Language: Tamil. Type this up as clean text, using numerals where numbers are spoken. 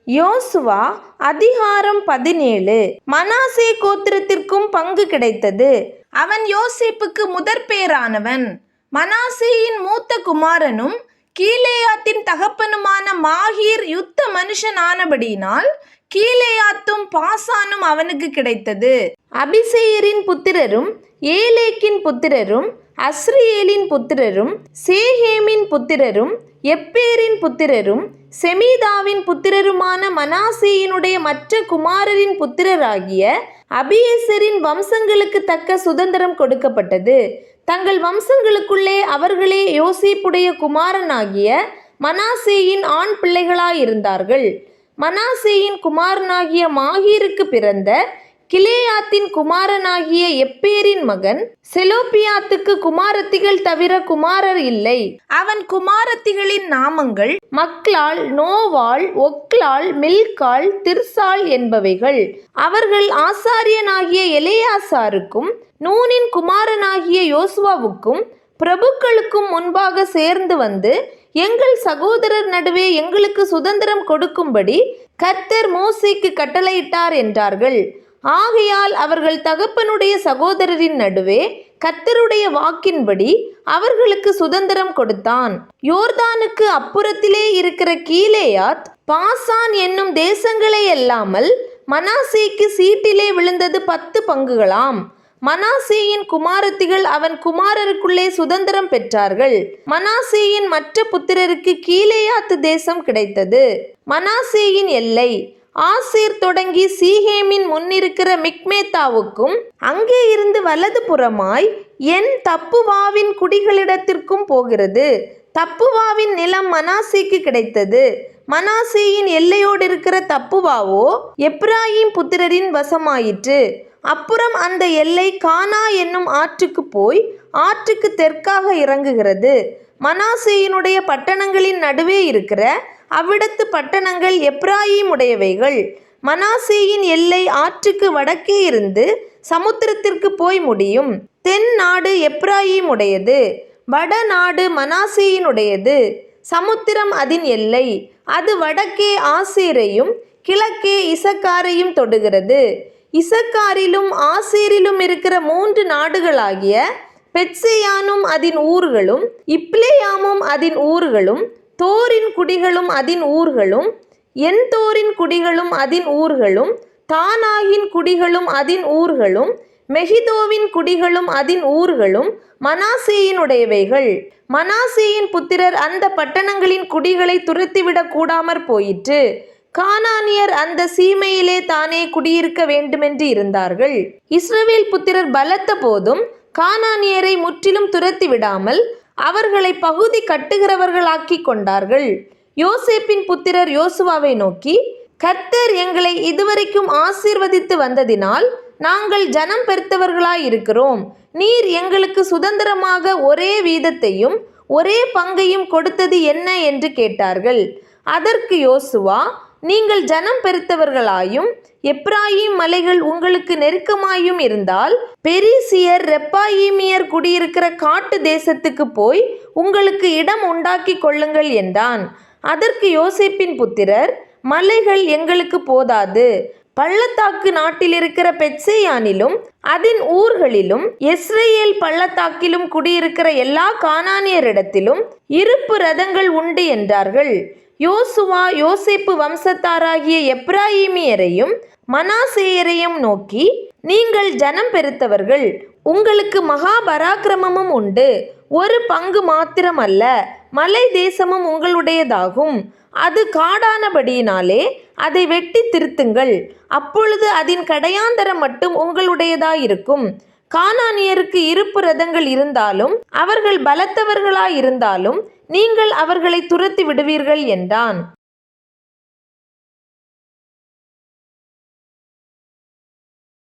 யோசுவா அதிகாரம் 17. மனாசே கோத்திரத்திற்கும் பங்கு கிடைத்தது. அவன் யோசேப்புக்கு முதற்பேரானவன். மனாசேயின் மூத்த குமாரனும் கீலேயாத்தின் தகப்பனுமான மாகீர் யுத்த மனுஷன் ஆனபடியினால் கீலேயாத்தும் பாசானும் அவனுக்கு கிடைத்தது. அபிசேயரின் புத்திரரும் ஏலேக்கின் புத்திரரும் அஸ்ரியேலின் புத்திரரும் சேகேமின் புத்திரரும் எப்பேரின் புத்திரரும் செமீதாவின் புத்திரருமான மனாசேயினுடைய மற்ற குமாரரின் புத்திரராகிய அபியேசரின் வம்சங்களுக்கு தக்க சுதந்திரம் கொடுக்கப்பட்டது. தங்கள் வம்சங்களுக்குள்ளே அவர்களே யோசேப்புடைய குமாரனாகிய மனாசேயின் ஆண் பிள்ளைகளாயிருந்தார்கள். மனாசேயின் குமாரனாகிய மாகீருக்கு பிறந்த கிலேயாத்தின் குமாரனாகிய எப்பேரின் மகன் செலோப்பியாத்துக்கு குமாரத்திகள் தவிர குமாரர் இல்லை. அவன் குமாரத்திகளின் நாமங்கள் மக்லாள், நோவாள், ஒக்லாள், மில்காள், திர்சாள் என்பவைகள். அவர்கள் ஆசாரியனாகிய எலெயாசாருக்கும் நூனின் குமாரனாகிய யோசுவாவுக்கும் பிரபுக்களுக்கும் முன்பாக சேர்ந்து வந்து, எங்கள் சகோதரர் நடுவே எங்களுக்கு சுதந்திரம் கொடுக்கும்படி கர்த்தர் மோசேக்கு கட்டளையிட்டார் என்றார்கள். ஆகையால் அவர்கள் தகப்பனுடைய சகோதரரின் நடுவே கர்த்தருடைய வாக்கின்படி அவர்களுக்கு சுதந்திரம் கொடுத்தான். யோர்தானுக்கு அப்புறத்திலே இருக்கிற கீலேயாத், பாசான் என்னும் தேசங்களே அல்லாமல் மனாசேக்கு சீட்டிலே விழுந்தது 10 பங்குகளாம். மனாசேயின் குமாரத்திகள் அவன் குமாரருக்குள்ளே சுதந்திரம் பெற்றார்கள். மனாசேயின் மற்ற புத்திரருக்கு கீலேயாத்து தேசம் கிடைத்தது. மனாசேயின் எல்லை ஆசேர் தொடங்கி சீகேமின் முன்னிருக்கிற மிக்மேத்தாவுக்கும் அங்கே இருந்து வலது புறமாய் என் தப்புவாவின் குடிகளிடத்திற்கும் போகிறது. தப்புவாவின் நிலம் மனாசேக்கு கிடைத்தது. மனாசேயின் எல்லையோடு இருக்கிற தப்புவாவோ எப்ராயிம் புத்திரரின் வசமாயிற்று. அப்புறம் அந்த எல்லை கானா என்னும் ஆற்றுக்கு போய் ஆற்றுக்கு தெற்காக இறங்குகிறது. மனாசேயினுடைய பட்டணங்களின் நடுவே இருக்கிற அவ்விடத்து பட்டணங்கள் எப்ராயிம் உடையவைகள். மனாசேயின் எல்லை ஆற்றுக்கு வடக்கே இருந்து சமுத்திரத்திற்கு போய் முடியும். தென் நாடு எப்ராயிம் உடையது, வடநாடு மனாசேயினுடையது. சமுத்திரம் அதன் எல்லை. அது வடக்கே ஆசேரையும் கிழக்கே இசக்காரையும் தொடுகிறது. இசக்காரிலும் ஆசேரிலும் இருக்கிற 3 நாடுகளாகிய பெத்சேயானும் அதன் ஊர்களும், இப்லேயாமும் அதன் ஊர்களும், தோரின் குடிகளும் அதன் ஊர்களும், என்தோரின் குடிகளும் அதன் ஊர்களும், தானாகின் குடிகளும் அதன் ஊர்களும், மெகிதோவின் குடிகளும் அதன் ஊர்களும் மனாசேயினுடையவைகள். மனாசேயின் புத்திரர் அந்த பட்டணங்களின் குடிகளை துரத்திவிடக் கூடாமற் போயிற்று. கானானியர் அந்த சீமையிலே தானே குடியிருக்க வேண்டுமென்று இருந்தார்கள். இஸ்ரவேல் புத்திரர் பலத்த போதும் கானானியரை முற்றிலும் துரத்தி விடாமல் அவர்களை பகுதி கட்டுகிறவர்களாக்கி கொண்டார்கள். யோசேப்பின் புத்திரர் யோசுவாவை நோக்கி, கர்த்தர் எங்களை இதுவரைக்கும் ஆசீர்வதித்து வந்ததினால் நாங்கள் ஜனம் பெருத்தவர்களாயிருக்கிறோம். நீர் எங்களுக்கு சுதந்திரமாக ஒரே வீதத்தையும் ஒரே பங்கையும் கொடுத்தது என்ன என்று கேட்டார்கள். அதற்கு யோசுவா, நீங்கள் ஜனம் பெருத்தவர்களாயும் எப்ராயிம் மலைகள் உங்களுக்கு நெருக்கமாயும் இருந்தால் பெரிசியர் ரெப்பாயிமியர் குடியிருக்கிற காட்டு தேசத்துக்கு போய் உங்களுக்கு இடம் உண்டாக்கி கொள்ளுங்கள் என்றான். அதற்கு யோசேப்பின் புத்திரர், மலைகள் எங்களுக்கு போதாது. பள்ளத்தாக்கு நாட்டில் இருக்கிற பெத்சேயானிலும் அதன் ஊர்களிலும் எஸ்ரேல் பள்ளத்தாக்கிலும் குடியிருக்கிற எல்லா கானானியரிடத்திலும் இருப்பு ரதங்கள் உண்டு என்றார்கள். யோசுவா யோசேப்பு வம்சத்தாராகிய எப்ராயிமியரையும் மனாசேயரையும் நோக்கி, நீங்கள் ஜனம் பெருத்தவர்கள், உங்களுக்கு மகா பராக்கிரமமும் உண்டு. ஒரு பங்கு மாத்திரமல்ல, மலை தேசமும் உங்களுடையதாகும். அது காடானபடியினாலே அதை வெட்டி திருத்துங்கள். அப்பொழுது அதன் கடையாந்தரம் மட்டும் உங்களுடையதாயிருக்கும். கானானியருக்கு இருப்பு ரதங்கள் இருந்தாலும் அவர்கள் பலத்தவர்களாயிருந்தாலும் நீங்கள் அவர்களை துரத்தி விடுவீர்கள் என்றான்.